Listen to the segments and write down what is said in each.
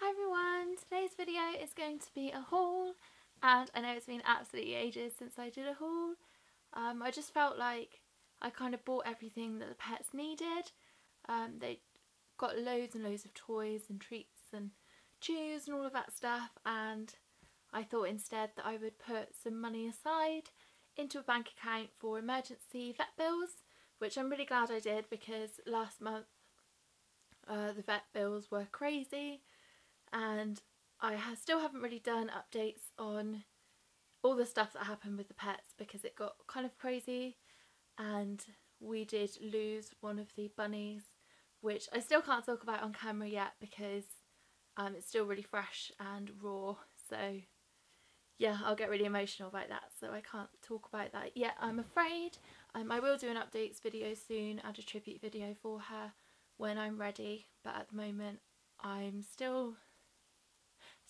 Hi everyone, today's video is going to be a haul, and I know it's been absolutely ages since I did a haul. I just felt like I kind of bought everything that the pets needed. They got loads and loads of toys and treats and chews and all of that stuff, and I thought instead that I would put some money aside into a bank account for emergency vet bills, which I'm really glad I did because last month the vet bills were crazy. And I still haven't really done updates on all the stuff that happened with the pets because it got kind of crazy, and we did lose one of the bunnies, which I still can't talk about on camera yet because it's still really fresh and raw. So yeah, I'll get really emotional about that, so I can't talk about that yet, I'm afraid. I will do an updates video soon and a tribute video for her when I'm ready, but at the moment I'm still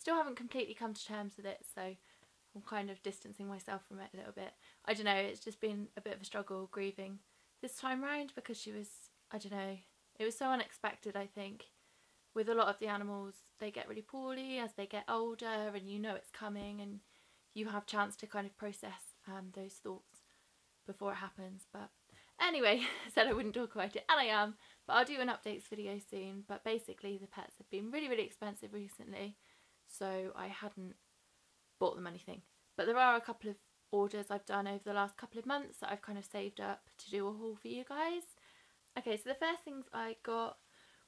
haven't completely come to terms with it, so I'm kind of distancing myself from it a little bit. I don't know, it's just been a bit of a struggle grieving this time round because she was, I don't know, it was so unexpected. I think with a lot of the animals, they get really poorly as they get older, and you know it's coming and you have chance to kind of process those thoughts before it happens. But anyway, I said I wouldn't talk about it, and I am, but I'll do an updates video soon. But basically the pets have been really, really expensive recently, so I hadn't bought them anything. But there are a couple of orders I've done over the last couple of months that I've kind of saved up to do a haul for you guys. Okay, so the first things I got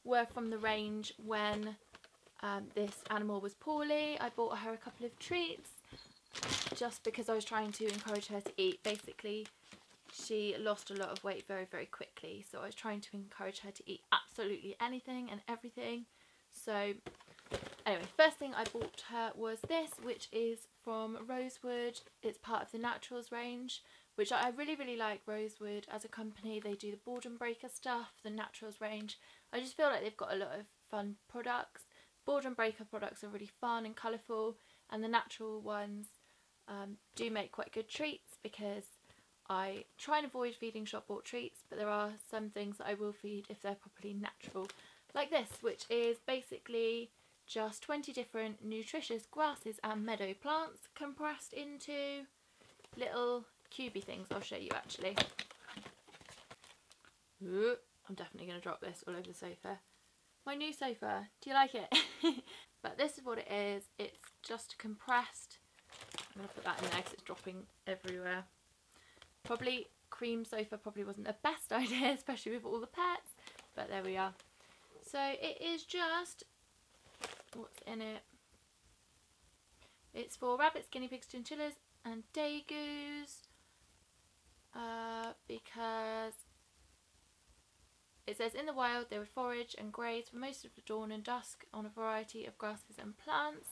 were from the range when this animal was poorly. I bought her a couple of treats just because I was trying to encourage her to eat. Basically, she lost a lot of weight very, very quickly, so I was trying to encourage her to eat absolutely anything and everything. So anyway, first thing I bought her was this, which is from Rosewood. It's part of the Naturals range, which I really, really like Rosewood as a company. They do the Boredom Breaker stuff, the Naturals range. I just feel like they've got a lot of fun products. Boredom Breaker products are really fun and colourful, and the natural ones do make quite good treats because I try and avoid feeding shop bought treats, but there are some things that I will feed if they're properly natural, like this, which is basically just 20 different nutritious grasses and meadow plants compressed into little cubey things. I'll show you actually. Ooh, I'm definitely going to drop this all over the sofa. My new sofa, do you like it? But this is what it is. It's just compressed. I'm going to put that in there because it's dropping everywhere. Probably cream sofa probably wasn't the best idea, especially with all the pets, but there we are. So it is just, what's in it? It's for rabbits, guinea pigs, chinchillas and dagoos, because it says in the wild they would forage and graze for most of the dawn and dusk on a variety of grasses and plants.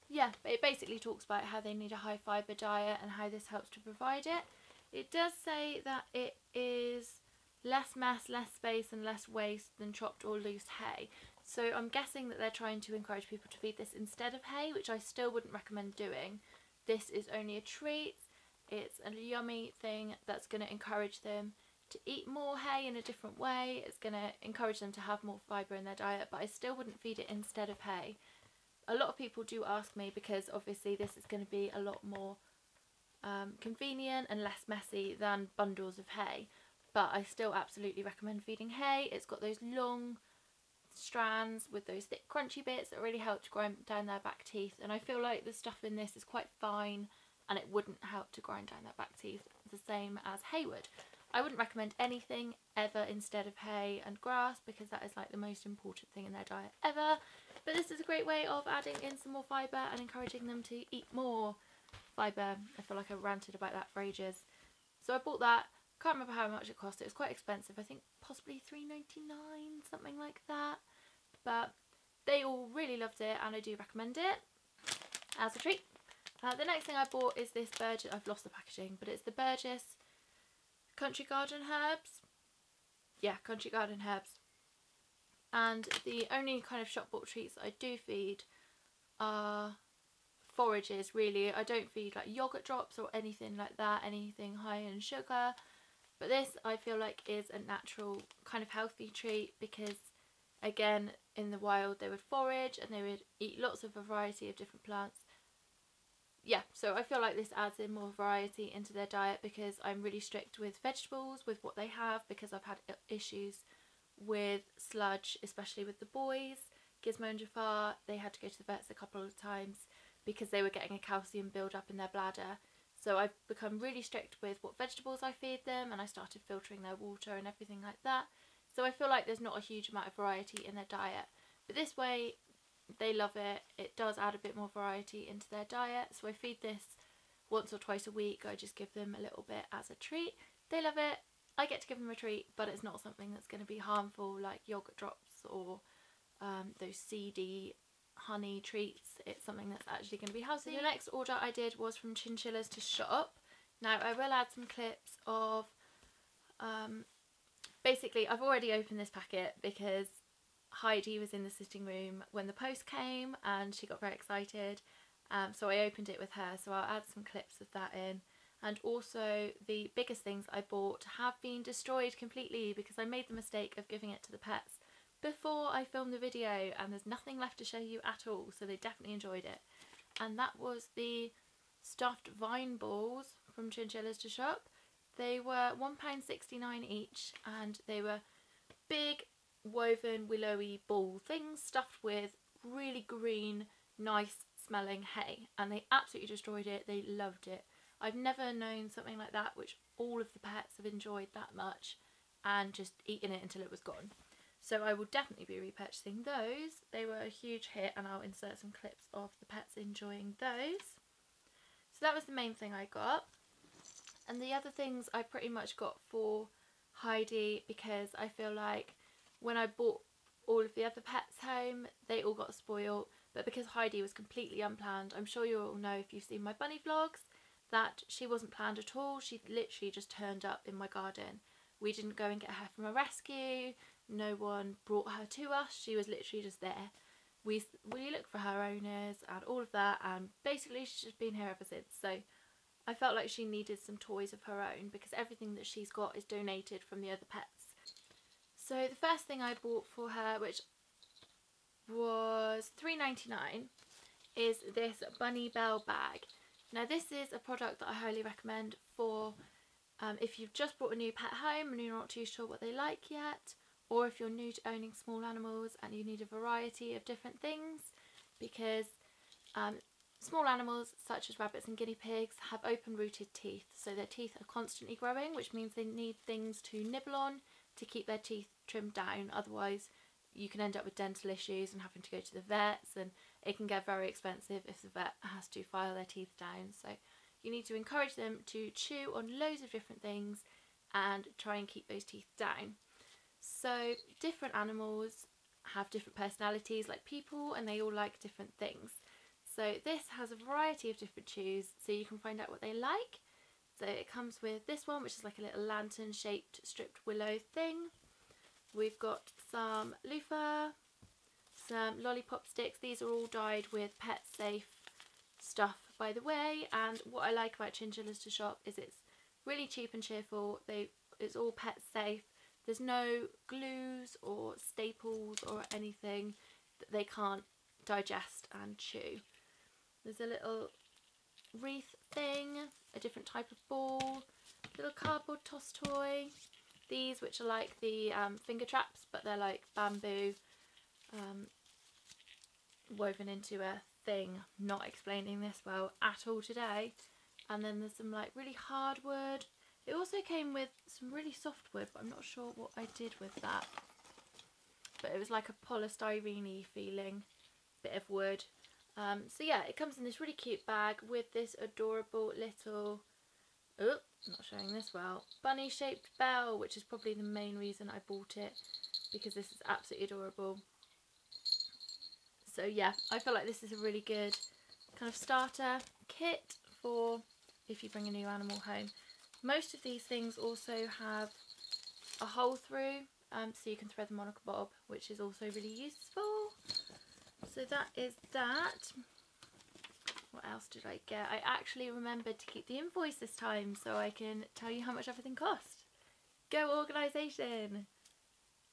Yeah, but it basically talks about how they need a high fibre diet and how this helps to provide it. It does say that it is less mess, less space and less waste than chopped or loose hay. So I'm guessing that they're trying to encourage people to feed this instead of hay, which I still wouldn't recommend doing. This is only a treat. It's a yummy thing that's going to encourage them to eat more hay in a different way. It's going to encourage them to have more fibre in their diet, but I still wouldn't feed it instead of hay. A lot of people do ask me because obviously this is going to be a lot more convenient and less messy than bundles of hay, but I still absolutely recommend feeding hay. It's got those long strands with those thick crunchy bits that really help to grind down their back teeth, and I feel like the stuff in this is quite fine and it wouldn't help to grind down their back teeth the same as hay would. I wouldn't recommend anything ever instead of hay and grass because that is like the most important thing in their diet ever, but this is a great way of adding in some more fibre and encouraging them to eat more fibre. I feel like I ranted about that for ages. So I bought that. Can't remember how much it cost. It was quite expensive. I think possibly $3.99, something like that. But they all really loved it and I do recommend it as a treat. The next thing I bought is this Burgess. I've lost the packaging, but it's the Burgess Country Garden Herbs. Yeah, Country Garden Herbs. And the only kind of shop bought treats that I do feed are forages, really. I don't feed like yogurt drops or anything like that, anything high in sugar. But this I feel like is a natural kind of healthy treat because Again, in the wild they would forage and they would eat lots of a variety of different plants. Yeah, so I feel like this adds in more variety into their diet because I'm really strict with vegetables, with what they have, because I've had issues with sludge, especially with the boys. Gizmo and Jafar, they had to go to the vets a couple of times because they were getting a calcium build up in their bladder. So I've become really strict with what vegetables I feed them, and I started filtering their water and everything like that. So I feel like there's not a huge amount of variety in their diet. But this way, they love it. It does add a bit more variety into their diet. So I feed this once or twice a week. I just give them a little bit as a treat. They love it. I get to give them a treat, but it's not something that's going to be harmful like yogurt drops or those seedy honey treats. It's something that's actually going to be healthy. So the next order I did was from Chinchillas to Shop. Now I will add some clips of basically I've already opened this packet because Heidi was in the sitting room when the post came and she got very excited, so I opened it with her, so I'll add some clips of that in. And also the biggest things I bought have been destroyed completely because I made the mistake of giving it to the pets before I filmed the video, and there's nothing left to show you at all, so they definitely enjoyed it. And that was the stuffed vine balls from Chinchillas to Shop. They were £1.69 each, and they were big woven willowy ball things stuffed with really green, nice smelling hay, and they absolutely destroyed it. They loved it. I've never known something like that which all of the pets have enjoyed that much and just eaten it until it was gone. So I will definitely be repurchasing those. They were a huge hit, and I'll insert some clips of the pets enjoying those. So that was the main thing I got. And the other things I pretty much got for Heidi because I feel like when I bought all of the other pets home, they all got spoiled. But because Heidi was completely unplanned, I'm sure you all know if you've seen my bunny vlogs, that she wasn't planned at all. She literally just turned up in my garden. We didn't go and get her from a rescue. No one brought her to us. She was literally just there. We looked for her owners and all of that, and basically she's just been here ever since. So I felt like she needed some toys of her own because everything that she's got is donated from the other pets. So the first thing I bought for her, which was £3.99, is this Bunny Bell bag. Now this is a product that I highly recommend for if you've just brought a new pet home and you're not too sure what they like yet, or if you're new to owning small animals and you need a variety of different things, because small animals such as rabbits and guinea pigs have open rooted teeth, so their teeth are constantly growing, which means they need things to nibble on to keep their teeth trimmed down. Otherwise you can end up with dental issues and having to go to the vets, and it can get very expensive if the vet has to file their teeth down. So you need to encourage them to chew on loads of different things and try and keep those teeth down. So different animals have different personalities like people, and they all like different things. So this has a variety of different chews, so you can find out what they like. So it comes with this one, which is like a little lantern shaped stripped willow thing. We've got some loofah, some lollipop sticks. These are all dyed with pet safe stuff, by the way, and what I like about Chinchillas to Shop is it's really cheap and cheerful. It's all pet safe. There's no glues or staples or anything that they can't digest and chew. There's a little wreath thing, a different type of ball, little cardboard toss toy. These, which are like the finger traps, but they're like bamboo woven into a thing. Not explaining this well at all today. And then there's some like really hard wood. It also came with some really soft wood, but I'm not sure what I did with that. But it was like a polystyrene-y feeling bit of wood. So yeah, it comes in this really cute bag with this adorable little, oh, not showing this well, bunny shaped bell, which is probably the main reason I bought it, because this is absolutely adorable. So yeah, I feel like this is a really good kind of starter kit for if you bring a new animal home. Most of these things also have a hole through, so you can thread them on a bob, which is also really useful. So that is that. What else did I get? I actually remembered to keep the invoice this time so I can tell you how much everything cost. Go organisation!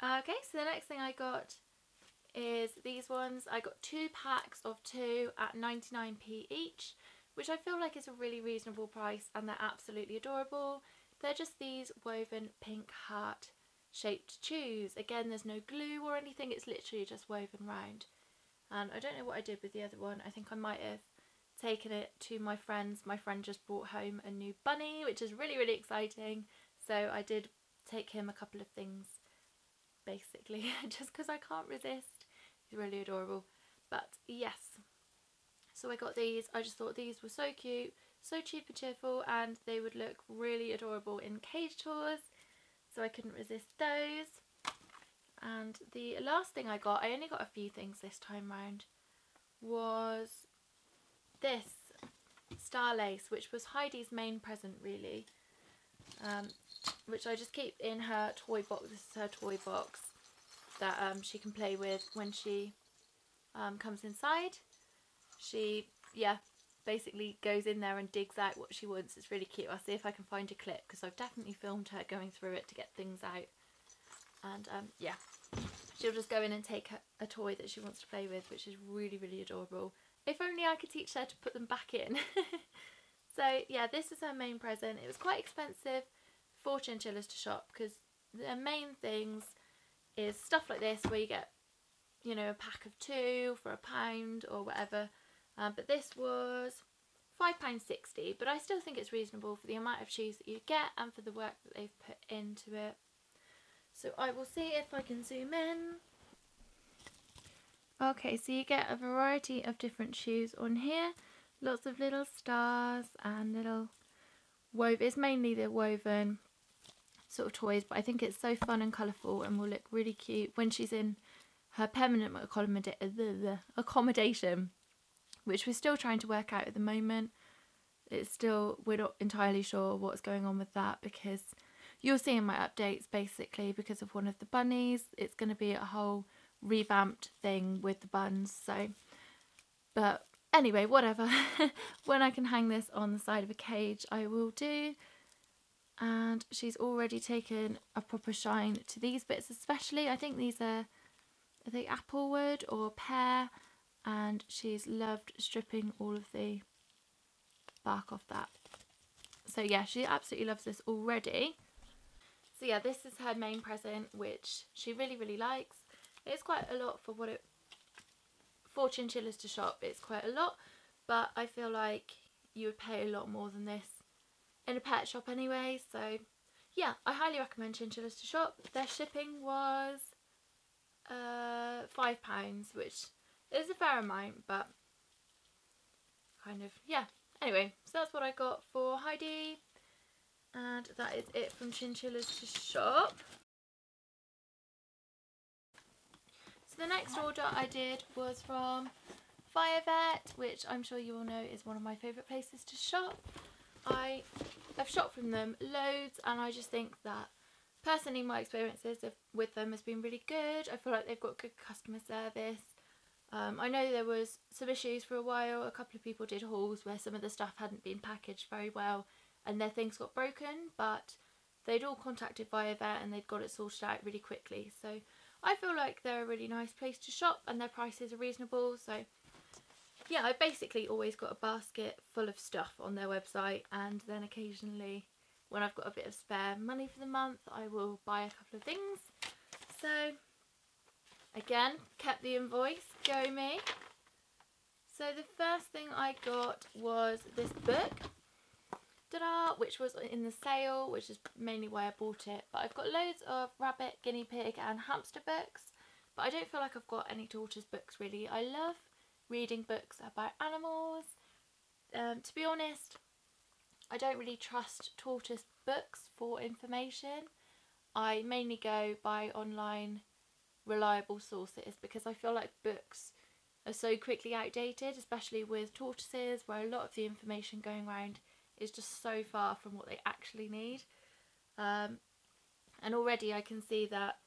Okay, so the next thing I got is these ones. I got 2 packs of 2 at 99p each, which I feel like is a really reasonable price, and they're absolutely adorable. They're just these woven pink heart shaped shoes. Again, there's no glue or anything, it's literally just woven round. And I don't know what I did with the other one. I think I might have taken it to my friend's. My friend just brought home a new bunny, which is really, really exciting. So I did take him a couple of things, basically, just because I can't resist. He's really adorable. But yes, so I got these. I just thought these were so cute, so cheap and cheerful, and they would look really adorable in cage tours. So I couldn't resist those. And the last thing I got, I only got a few things this time round, was this star lace, which was Heidi's main present really, which I just keep in her toy box. This is her toy box that she can play with when she comes inside. She, yeah, basically goes in there and digs out what she wants. It's really cute. I'll see if I can find a clip, because I've definitely filmed her going through it to get things out. And yeah, she'll just go in and take a toy that she wants to play with, which is really, really adorable. If only I could teach her to put them back in. So yeah, this is her main present. It was quite expensive for chinchillas to shop, because the main things is stuff like this where you get, you know, a pack of 2 for £1 or whatever. But this was £5.60, but I still think it's reasonable for the amount of shoes that you get and for the work that they've put into it. So I will see if I can zoom in. Okay, so you get a variety of different shoes on here. Lots of little stars and little woven. It's mainly the woven sort of toys, but I think it's so fun and colourful and will look really cute when she's in her permanent accommodation, which we're still trying to work out at the moment. We're not entirely sure what's going on with that, because you'll see in my updates, basically, because of one of the bunnies, it's going to be a whole revamped thing with the buns. So, but anyway, whatever. When I can hang this on the side of a cage, I will do. And she's already taken a proper shine to these bits, especially. I think these are they applewood or pear, and she's loved stripping all of the bark off that. So yeah, she absolutely loves this already. So yeah, this is her main present, which she really, really likes. It's quite a lot for chinchillas to shop. It's quite a lot, but I feel like you would pay a lot more than this in a pet shop anyway. So yeah, I highly recommend chinchillas to shop. Their shipping was £5, which is a fair amount, but kind of, yeah. Anyway, so that's what I got for Heidi. And that is it from Chinchillas to Shop. So the next order I did was from Firevet, which I'm sure you all know is one of my favourite places to shop. I've shopped from them loads, and I just think that personally my experiences with them has been really good. I feel like they've got good customer service. I know there was some issues for a while. A couple of people did hauls where some of the stuff hadn't been packaged very well and their things got broken, but they'd all contacted Firevet and they'd got it sorted out really quickly. So I feel like they're a really nice place to shop and their prices are reasonable. So yeah, I basically always got a basket full of stuff on their website, and then occasionally when I've got a bit of spare money for the month, I will buy a couple of things. So again, kept the invoice, go me. So the first thing I got was this book, which was in the sale, which is mainly why I bought it. But I've got loads of rabbit, guinea pig and hamster books, but I don't feel like I've got any tortoise books really. I love reading books about animals. To be honest, I don't really trust tortoise books for information. I mainly go by online reliable sources because I feel like books are so quickly outdated, especially with tortoises, where a lot of the information going around is just so far from what they actually need. And already I can see that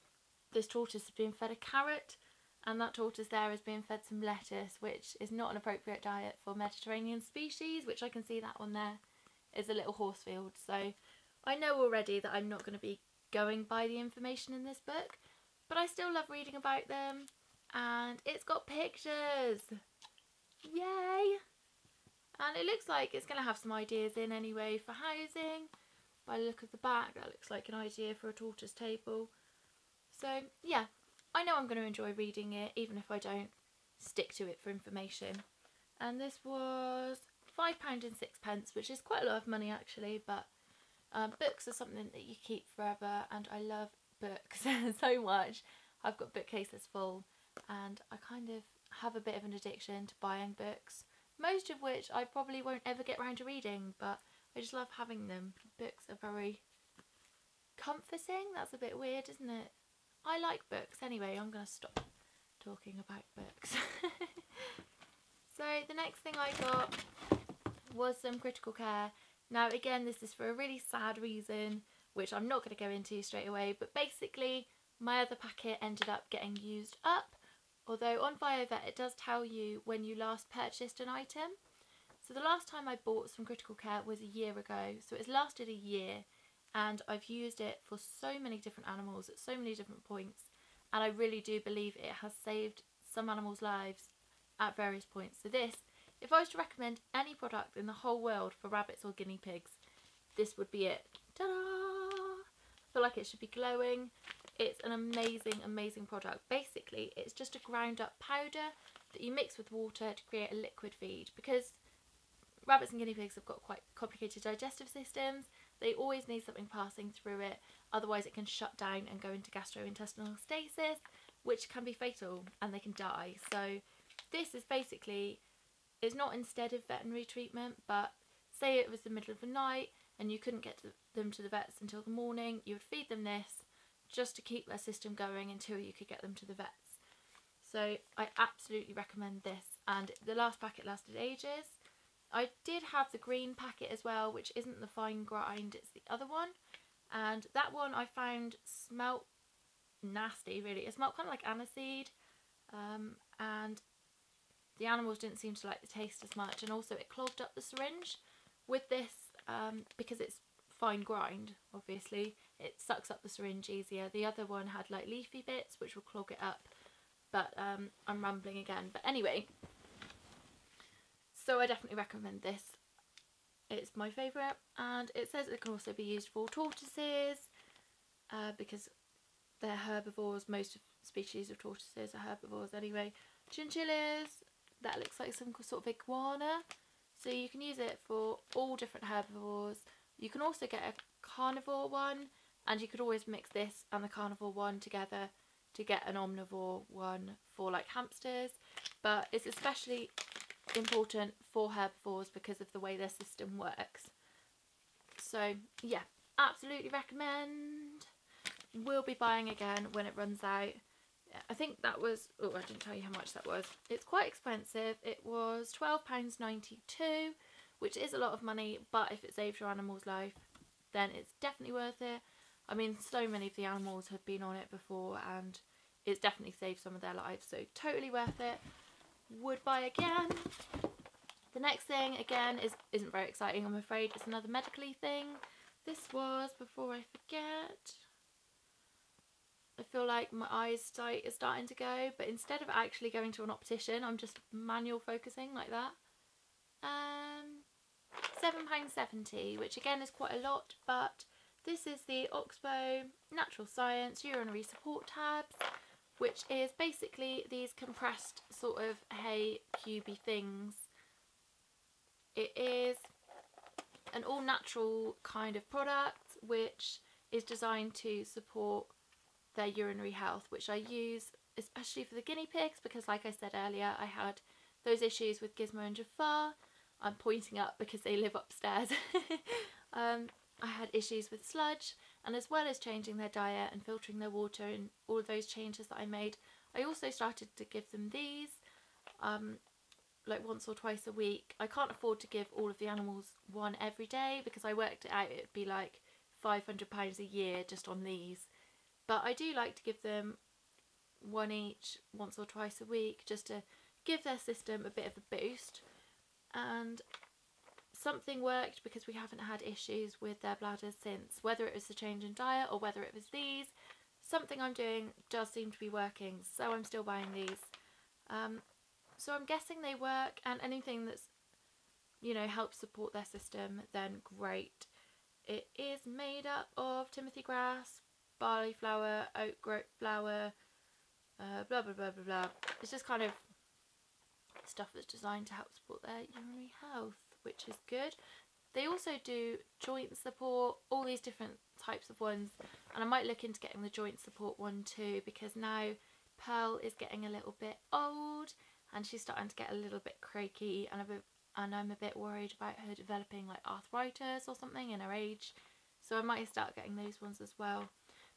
this tortoise is being fed a carrot, and that tortoise there is being fed some lettuce, which is not an appropriate diet for Mediterranean species, which I can see that one there is a little horse field. So I know already that I'm not going to be going by the information in this book, but I still love reading about them. and it's got pictures. Yay! And it looks like it's going to have some ideas in anyway for housing. By the look of the back, that looks like an idea for a tortoise table. So yeah, I know I'm going to enjoy reading it, even if I don't stick to it for information. And this was £5.06, which is quite a lot of money actually, but books are something that you keep forever, and I love books so much. I've got bookcases full, and I kind of have a bit of an addiction to buying books, most of which I probably won't ever get round to reading, but I just love having them. Books are very comforting. That's a bit weird, isn't it? I like books. Anyway, I'm going to stop talking about books. So the next thing I got was some Critical Care. Now again, this is for a really sad reason, which I'm not going to go into straight away, but basically my other packet ended up getting used up, although on Biovet it does tell you when you last purchased an item. So the last time I bought some Critical Care was a year ago, so it's lasted a year, and I've used it for so many different animals at so many different points, and I really do believe it has saved some animals' lives at various points. So this, if I was to recommend any product in the whole world for rabbits or guinea pigs, this would be it. Ta-da! I feel like it should be glowing. It's an amazing, amazing product. Basically, it's just a ground up powder that you mix with water to create a liquid feed, because rabbits and guinea pigs have got quite complicated digestive systems. They always need something passing through it, otherwise it can shut down and go into gastrointestinal stasis, which can be fatal and they can die. So this is basically, it's not instead of veterinary treatment, but say it was the middle of the night and you couldn't get them to the vets until the morning, you would feed them this just to keep their system going until you could get them to the vets. So I absolutely recommend this, and the last packet lasted ages. I did have the green packet as well, which isn't the fine grind, it's the other one, and that one I found smelt nasty really. It smelled kind of like aniseed, and the animals didn't seem to like the taste as much, and also it clogged up the syringe. With this, because it's fine grind, obviously, it sucks up the syringe easier. The other one had like leafy bits which will clog it up, but I'm rambling again. But anyway, so I definitely recommend this. It's my favourite, and it says it can also be used for tortoises, because they're herbivores. Most species of tortoises are herbivores anyway. Chinchillas, that looks like some sort of iguana. So you can use it for all different herbivores. You can also get a carnivore one, and you could always mix this and the carnivore one together to get an omnivore one for like hamsters. But it's especially important for herbivores because of the way their system works. So yeah, absolutely recommend. Will be buying again when it runs out. I think that was, oh, I didn't tell you how much that was. It's quite expensive. It was £12.92, which is a lot of money, but if it saves your animal's life, then it's definitely worth it. I mean, so many of the animals have been on it before, and it's definitely saved some of their lives, so totally worth it. Would buy again. The next thing, again, isn't very exciting, I'm afraid. It's another medically thing. This was, before I forget, I feel like my eyesight is starting to go, but instead of actually going to an optician, I'm just manual focusing like that. £7.70, which again is quite a lot, but this is the Oxbow Natural Science Urinary Support Tabs, which is basically these compressed sort of hay cubey things. It is an all natural kind of product which is designed to support their urinary health, which I use especially for the guinea pigs because, like I said earlier, I had those issues with Gizmo and Jafar. I'm pointing up because they live upstairs. I had issues with sludge, and as well as changing their diet and filtering their water and all of those changes that I made, I also started to give them these like once or twice a week. I can't afford to give all of the animals one every day because I worked it out, it'd be like £500 a year just on these. But I do like to give them one each once or twice a week just to give their system a bit of a boost. And something worked because we haven't had issues with their bladders since, whether it was the change in diet or whether it was these. something I'm doing does seem to be working, so I'm still buying these. So I'm guessing they work, and anything that's, you know, helps support their system, then great. It is made up of timothy grass, barley flour, oat groat flour, blah blah blah blah blah. It's just kind of stuff that's designed to help support their urinary health, which is good. They also do joint support, all these different types of ones, and I might look into getting the joint support one too, because now Pearl is getting a little bit old and she's starting to get a little bit cranky, and I'm a bit worried about her developing like arthritis or something in her age, so I might start getting those ones as well.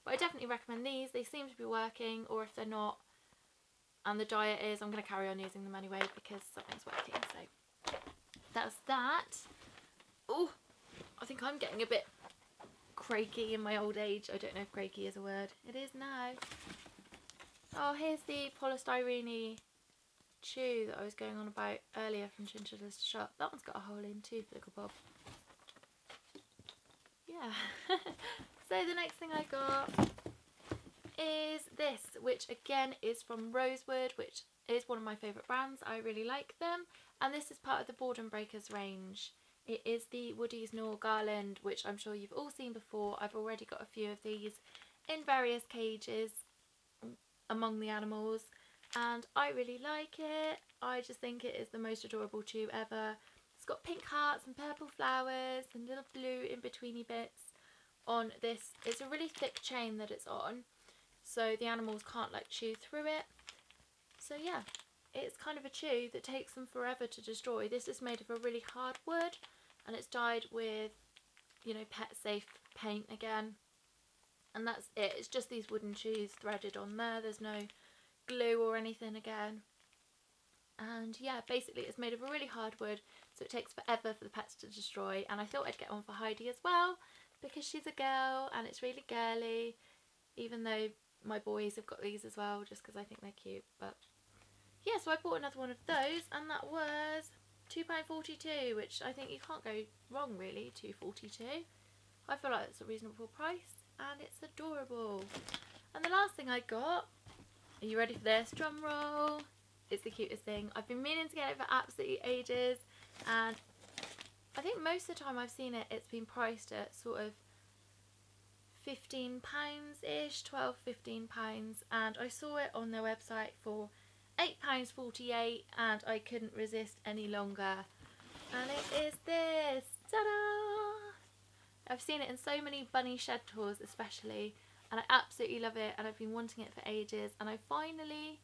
But I definitely recommend these. They seem to be working, or if they're not and the diet is, I'm going to carry on using them anyway because something's working. So that's that. Oh, I think I'm getting a bit cranky in my old age. I don't know if cranky is a word. It is now. Oh, here's the polystyrene chew that I was going on about earlier from Chinchilla's shop. That one's got a hole in too, Pickle Bob. Yeah. So the next thing I got is this, which again is from Rosewood, which is one of my favourite brands. I really like them. And this is part of the Boredom Breakers range. It is the Woody's Gnaw Garland, which I'm sure you've all seen before. I've already got a few of these in various cages among the animals, and I really like it. I just think it is the most adorable chew ever. It's got pink hearts and purple flowers and little blue in-betweeny bits on this. It's a really thick chain that it's on, so the animals can't like chew through it. So yeah, it's kind of a chew that takes them forever to destroy. This is made of a really hard wood, and it's dyed with, you know, pet safe paint again. And that's it. It's just these wooden chews threaded on there. There's no glue or anything again. And yeah, basically it's made of a really hard wood, so it takes forever for the pets to destroy. And I thought I'd get one for Heidi as well, because she's a girl and it's really girly, even though my boys have got these as well, just because I think they're cute. But yeah, so I bought another one of those, and that was £2.42, which I think you can't go wrong really. £2.42. I feel like it's a reasonable price, and it's adorable. And the last thing I got, are you ready for this? Drum roll. It's the cutest thing. I've been meaning to get it for absolutely ages, and I think most of the time I've seen it, it's been priced at sort of £15-ish, £12-15, and I saw it on their website for £8.48, and I couldn't resist any longer. And it is this. Ta-da! I've seen it in so many bunny shed tours especially, and I absolutely love it, and I've been wanting it for ages, and I finally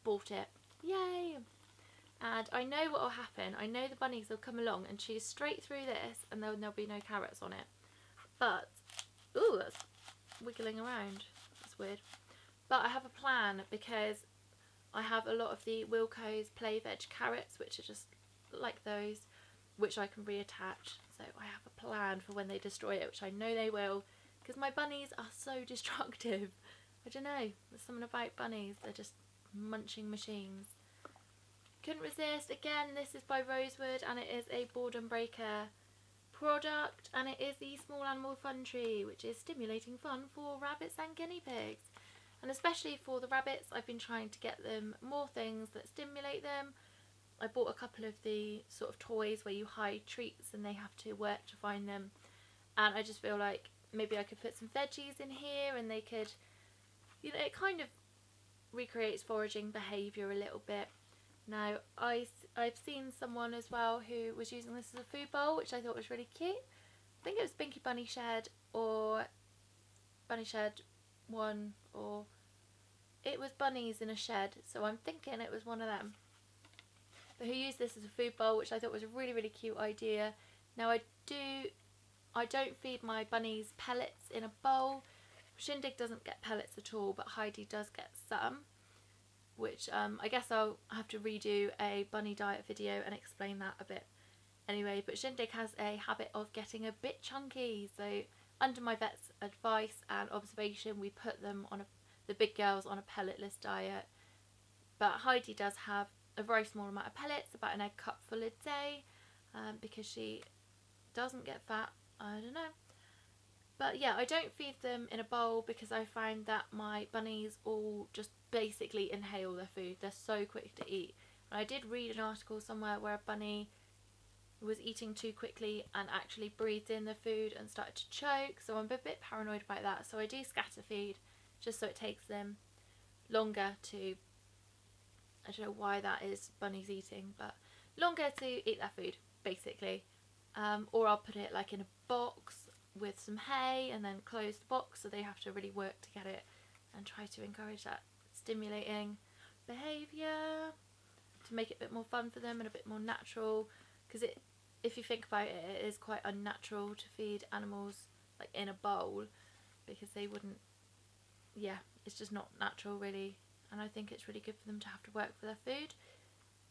bought it. Yay! And I know what will happen. I know the bunnies will come along and chew straight through this, and then there'll be no carrots on it. But, ooh, that's wiggling around. That's weird. But I have a plan, because I have a lot of the Wilko's Play Veg carrots, which are just like those, which I can reattach. So I have a plan for when they destroy it, which I know they will, because my bunnies are so destructive. I don't know, there's something about bunnies, they're just munching machines. Couldn't resist. Again, this is by Rosewood, and it is a Boredom Breaker product, and it is the Small Animal Fun Tree, which is stimulating fun for rabbits and guinea pigs. And especially for the rabbits, I've been trying to get them more things that stimulate them. I bought a couple of the sort of toys where you hide treats and they have to work to find them, and I just feel like maybe I could put some veggies in here, and they could, you know, it kind of recreates foraging behaviour a little bit. Now, I've seen someone as well who was using this as a food bowl, which I thought was really cute. I think it was Binky Bunny Shed, or Bunny Shed 1, or it was Bunnies in a Shed, so I'm thinking it was one of them. But who used this as a food bowl, which I thought was a really, really cute idea. Now, I don't feed my bunnies pellets in a bowl. Shindig doesn't get pellets at all, but Heidi does get some, which I guess I'll have to redo a bunny diet video and explain that a bit. Anyway, but Shindig has a habit of getting a bit chunky, so under my vet's advice and observation, we put them on the big girls on a pelletless diet. But Heidi does have a very small amount of pellets, about an egg cup full a day, because she doesn't get fat. I don't know. But yeah, I don't feed them in a bowl because I find that my bunnies all just basically inhale their food. They're so quick to eat. And I did read an article somewhere where a bunny was eating too quickly and actually breathed in the food and started to choke, so I'm a bit paranoid about that. So I do scatter feed just so it takes them longer to, I don't know why that is, bunnies eating, but longer to eat their food basically. Or I'll put it like in a box with some hay and then close the box, so they have to really work to get it, and try to encourage that stimulating behaviour to make it a bit more fun for them and a bit more natural, because if you think about it, it is quite unnatural to feed animals like in a bowl, because they wouldn't, yeah, it's just not natural really, and I think it's really good for them to have to work for their food.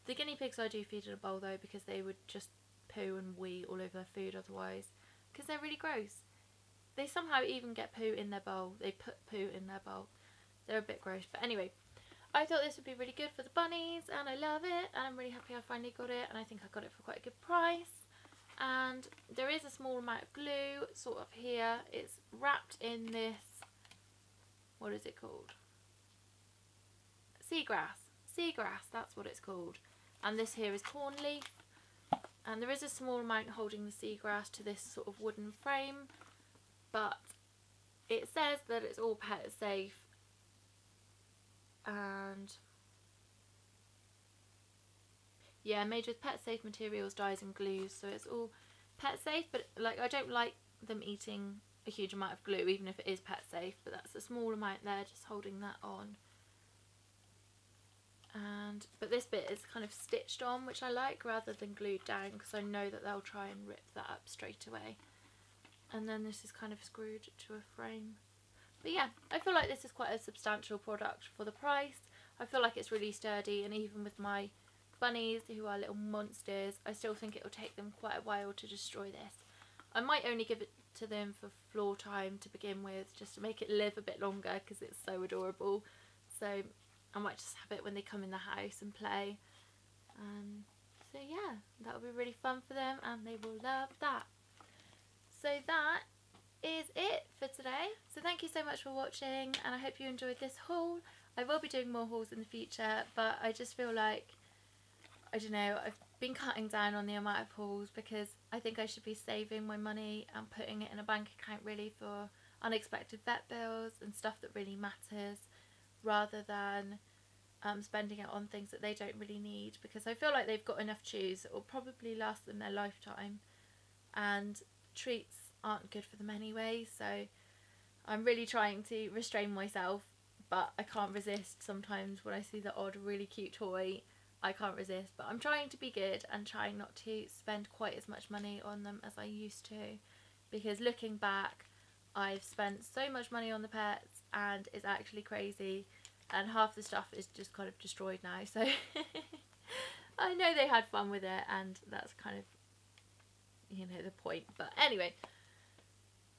The guinea pigs I do feed in a bowl though, because they would just poo and wee all over their food otherwise, because they're really gross. They somehow even get poo in their bowl. They put poo in their bowl. They're a bit gross, but anyway, I thought this would be really good for the bunnies, and I love it, and I'm really happy I finally got it, and I think I got it for quite a good price. And there is a small amount of glue sort of here. It's wrapped in this, what is it called? Seagrass, that's what it's called. And this here is corn leaf, and there is a small amount holding the seagrass to this sort of wooden frame, but it says that it's all pet safe, and yeah, made with pet safe materials, dyes and glues, so it's all pet safe. But like, I don't like them eating a huge amount of glue even if it is pet safe, but that's a small amount there just holding that on. And but this bit is kind of stitched on, which I like, rather than glued down, because I know that they'll try and rip that up straight away. And then this is kind of screwed to a frame. But yeah, I feel like this is quite a substantial product for the price. I feel like it's really sturdy, and even with my bunnies, who are little monsters, I still think it will take them quite a while to destroy this. I might only give it to them for floor time to begin with, just to make it live a bit longer, because it's so adorable. So I might just have it when they come in the house and play. So yeah, that'll be really fun for them, and they will love that. So that is it for today. So thank you so much for watching, and I hope you enjoyed this haul. I will be doing more hauls in the future, but I just feel like, I don't know, I've been cutting down on the amount of hauls, because I think I should be saving my money and putting it in a bank account really for unexpected vet bills and stuff that really matters, rather than spending it on things that they don't really need, because I feel like they've got enough chews that will probably last them their lifetime, and treats aren't good for them anyway. So I'm really trying to restrain myself, but I can't resist sometimes when I see the odd really cute toy. I can't resist, but I'm trying to be good and trying not to spend quite as much money on them as I used to, because looking back, I've spent so much money on the pets and it's actually crazy, and half the stuff is just kind of destroyed now. So I know they had fun with it, and that's kind of, you know, the point. But anyway,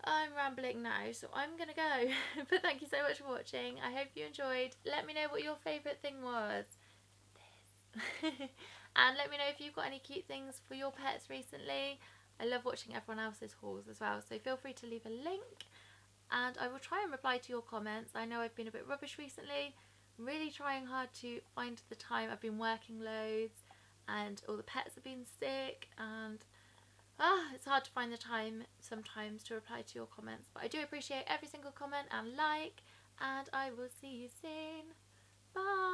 I'm rambling now, so I'm gonna go. But thank you so much for watching. I hope you enjoyed. Let me know what your favourite thing was. And let me know if you've got any cute things for your pets recently. I love watching everyone else's hauls as well, so feel free to leave a link, and I will try and reply to your comments. I know I've been a bit rubbish recently, really trying hard to find the time. I've been working loads, and all the pets have been sick, and it's hard to find the time sometimes to reply to your comments, but I do appreciate every single comment and like, and I will see you soon. Bye!